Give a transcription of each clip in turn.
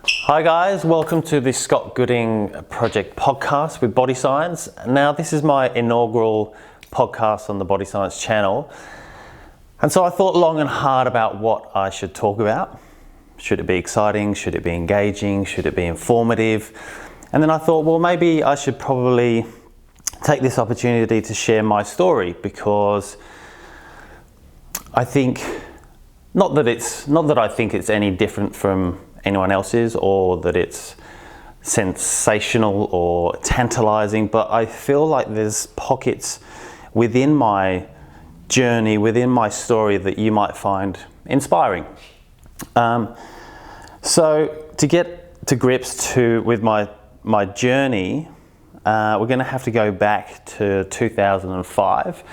Hi guys, welcome to the Scott Gooding Project podcast with Body Science. Now this is my inaugural podcast on the Body Science channel. And so I thought long and hard about what I should talk about. Should it be exciting? Should it be engaging? Should it be informative? And then I thought, well, maybe I should probably take this opportunity to share my story, because I think, not that I think it's any different from anyone else's or that it's sensational or tantalizing, but I feel like there's pockets within my journey, within my story, that you might find inspiring. So to get to grips with my journey, we're going to have to go back to 2005.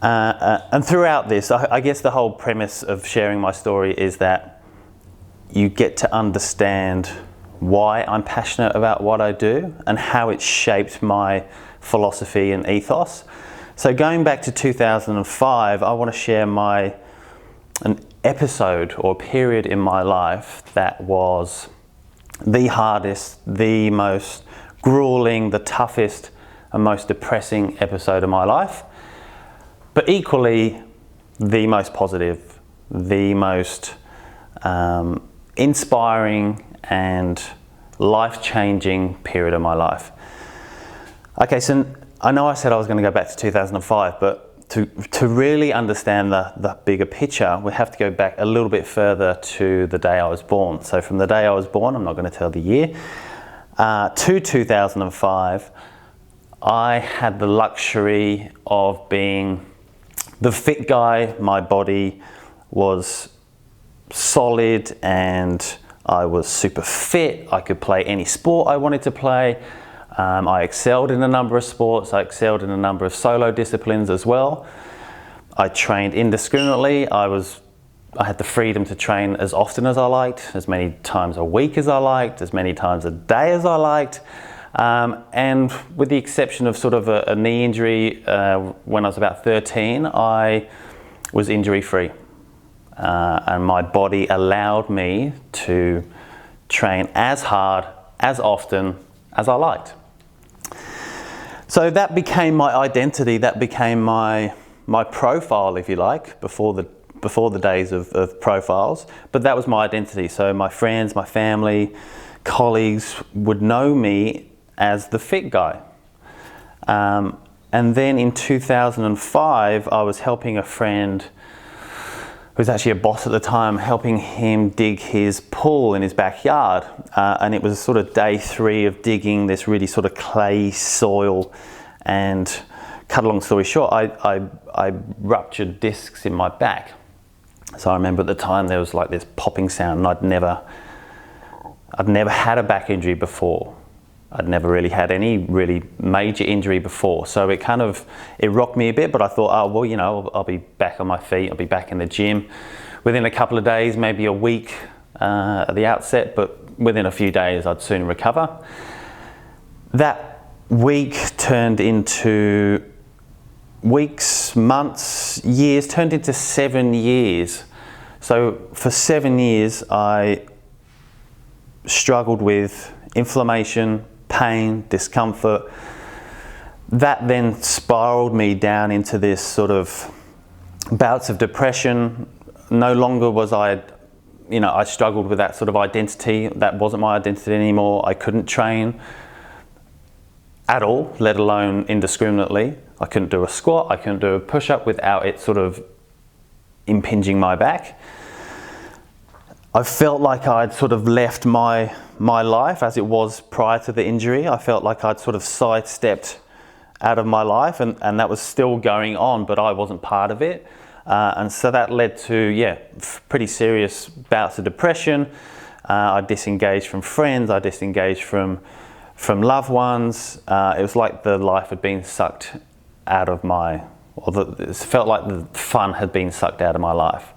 And throughout this, I guess the whole premise of sharing my story is that you get to understand why I'm passionate about what I do and how it's shaped my philosophy and ethos. So going back to 2005, I want to share an episode or period in my life that was the hardest, the most grueling, the toughest and most depressing episode of my life, but equally the most positive, the most inspiring and life-changing period of my life. Okay, so I know I said I was going to go back to 2005, but to really understand the bigger picture, we have to go back a little bit further to the day I was born. So from the day I was born, I'm not going to tell the year, to 2005, I had the luxury of being the fit guy. My body was solid and I was super fit. I could play any sport I wanted to play. I excelled in a number of sports. I excelled in a number of solo disciplines as well. I trained indiscriminately. I had the freedom to train as often as I liked, as many times a week as I liked, as many times a day as I liked. And with the exception of sort of a knee injury when I was about 13, I was injury-free. And my body allowed me to train as hard, as often as I liked. So that became my identity, that became my profile, if you like, before the days of profiles, but that was my identity. So my friends, my family, colleagues would know me as the fit guy. And then in 2005, I was helping a friend who was actually a boss at the time, helping him dig his pool in his backyard. And it was sort of day 3 of digging this really sort of clay soil. And cut a long story short, I ruptured discs in my back. So I remember at the time there was like this popping sound, and I'd never had a back injury before. I'd never really had any really major injury before. So it rocked me a bit, but I thought, oh, well, you know, I'll be back on my feet. I'll be back in the gym within a couple of days, maybe a week at the outset, but within a few days, I'd soon recover. That week turned into weeks, months, years, turned into 7 years. So for 7 years, I struggled with inflammation, pain, discomfort. That then spiraled me down into this sort of bouts of depression. No longer was I struggled with that sort of identity. That wasn't my identity anymore. I couldn't train at all, let alone indiscriminately. I couldn't do a squat, I couldn't do a push-up without it sort of impinging my back. I felt like I'd sort of left my life as it was prior to the injury. I felt like I'd sort of sidestepped out of my life, and that was still going on, but I wasn't part of it. And so that led to, pretty serious bouts of depression. I disengaged from friends, I disengaged from loved ones. It was like the life had been sucked out of it felt like the fun had been sucked out of my life.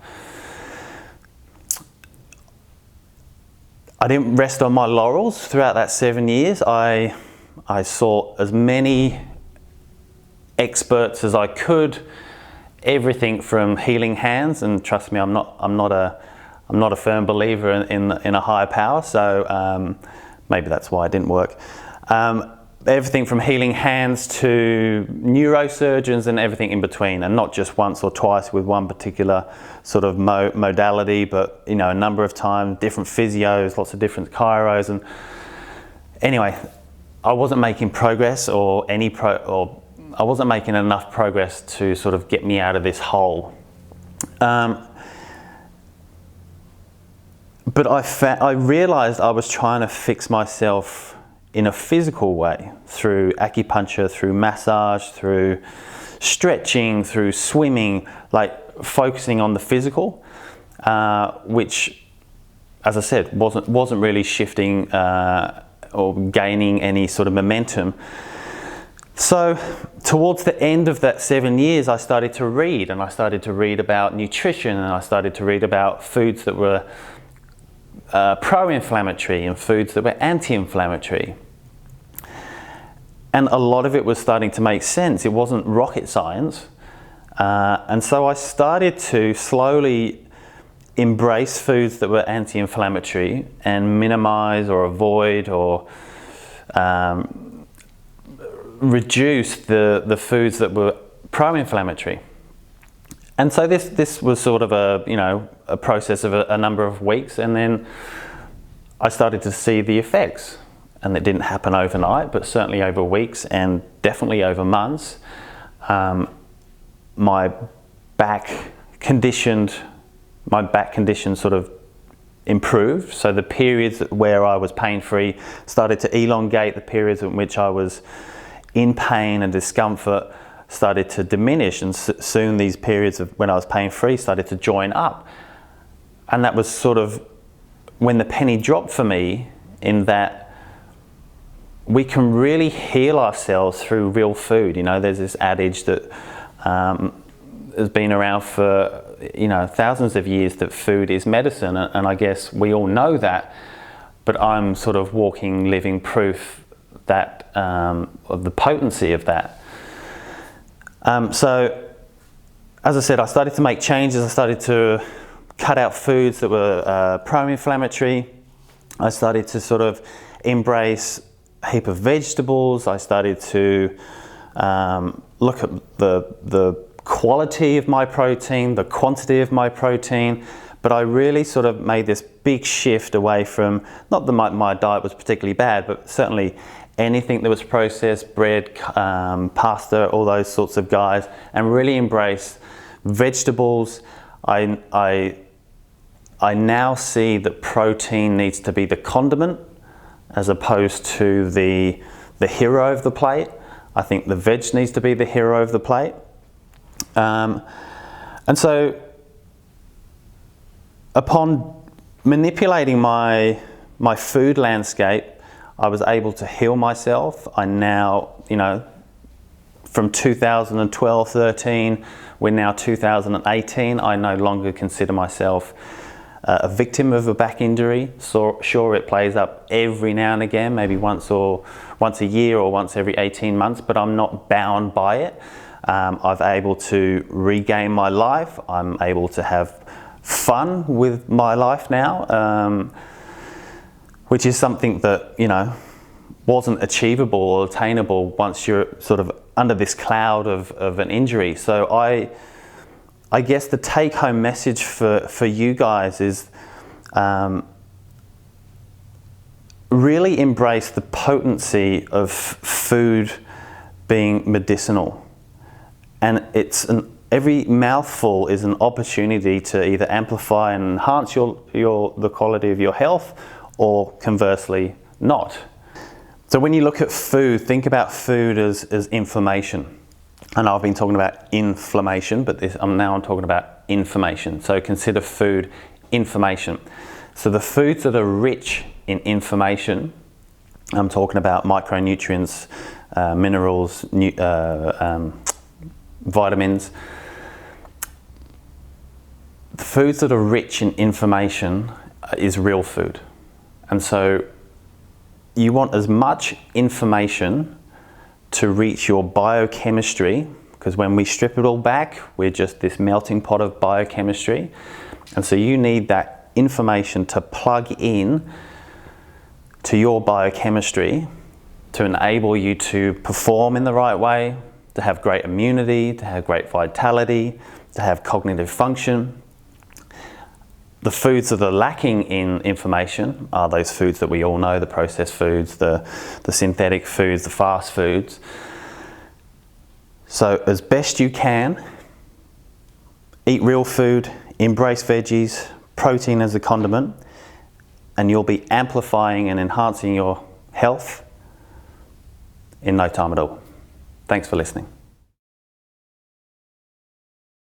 I didn't rest on my laurels throughout that 7 years. I sought as many experts as I could, everything from healing hands, and trust me, I'm not I'm not a firm believer in a higher power, so maybe that's why it didn't work. Everything from healing hands to neurosurgeons and everything in between, and not just once or twice with one particular sort of modality, but a number of times, different physios, lots of different chiros. And anyway, I wasn't making progress or I wasn't making enough progress to sort of get me out of this hole. But I realized I was trying to fix myself in a physical way, through acupuncture, through massage, through stretching, through swimming, like focusing on the physical, which, as I said, wasn't really shifting or gaining any sort of momentum. So towards the end of that 7 years, I started to read, and I started to read about nutrition, and I started to read about foods that were pro-inflammatory and foods that were anti-inflammatory. And a lot of it was starting to make sense. It wasn't rocket science. And so I started to slowly embrace foods that were anti-inflammatory and minimize or avoid or reduce the foods that were pro-inflammatory. And so this was sort of a process of a number of weeks, and then I started to see the effects. And it didn't happen overnight, but certainly over weeks and definitely over months. My back condition sort of improved. So the periods where I was pain-free started to elongate. The periods in which I was in pain and discomfort started to diminish, and soon these periods of when I was pain-free started to join up. And that was sort of when the penny dropped for me, in that we can really heal ourselves through real food. There's this adage that has been around for thousands of years, that food is medicine, and I guess we all know that, but I'm sort of walking, living proof that of the potency of that. So, as I said, I started to make changes. I started to cut out foods that were pro-inflammatory. I started to sort of embrace a heap of vegetables. I started to look at the quality of my protein, the quantity of my protein, but I really sort of made this big shift away from, not that my diet was particularly bad, but certainly anything that was processed, bread, pasta, all those sorts of guys, and really embrace vegetables. I now see that protein needs to be the condiment as opposed to the hero of the plate. I think the veg needs to be the hero of the plate. And so upon manipulating my food landscape, I was able to heal myself. I now, from 2012, 13, we're now 2018, I no longer consider myself a victim of a back injury. So sure, it plays up every now and again, maybe once a year or once every 18 months, but I'm not bound by it. I've able to regain my life. I'm able to have fun with my life now, which is something that, wasn't achievable or attainable once you're sort of under this cloud of an injury. So I guess the take-home message for you guys is really embrace the potency of food being medicinal. And every mouthful is an opportunity to either amplify and enhance the quality of your health, or conversely not. So when you look at food, think about food as inflammation. And I've been talking about inflammation, but I'm talking about information. So consider food information. So the foods that are rich in information, I'm talking about micronutrients, minerals, vitamins. The foods that are rich in information is real food. And so you want as much information to reach your biochemistry, because when we strip it all back, we're just this melting pot of biochemistry. And so you need that information to plug in to your biochemistry to enable you to perform in the right way, to have great immunity, to have great vitality, to have cognitive function. The foods that are lacking in information are those foods that we all know, the processed foods, the synthetic foods, the fast foods. So as best you can, eat real food, embrace veggies, protein as a condiment, and you'll be amplifying and enhancing your health in no time at all. Thanks for listening.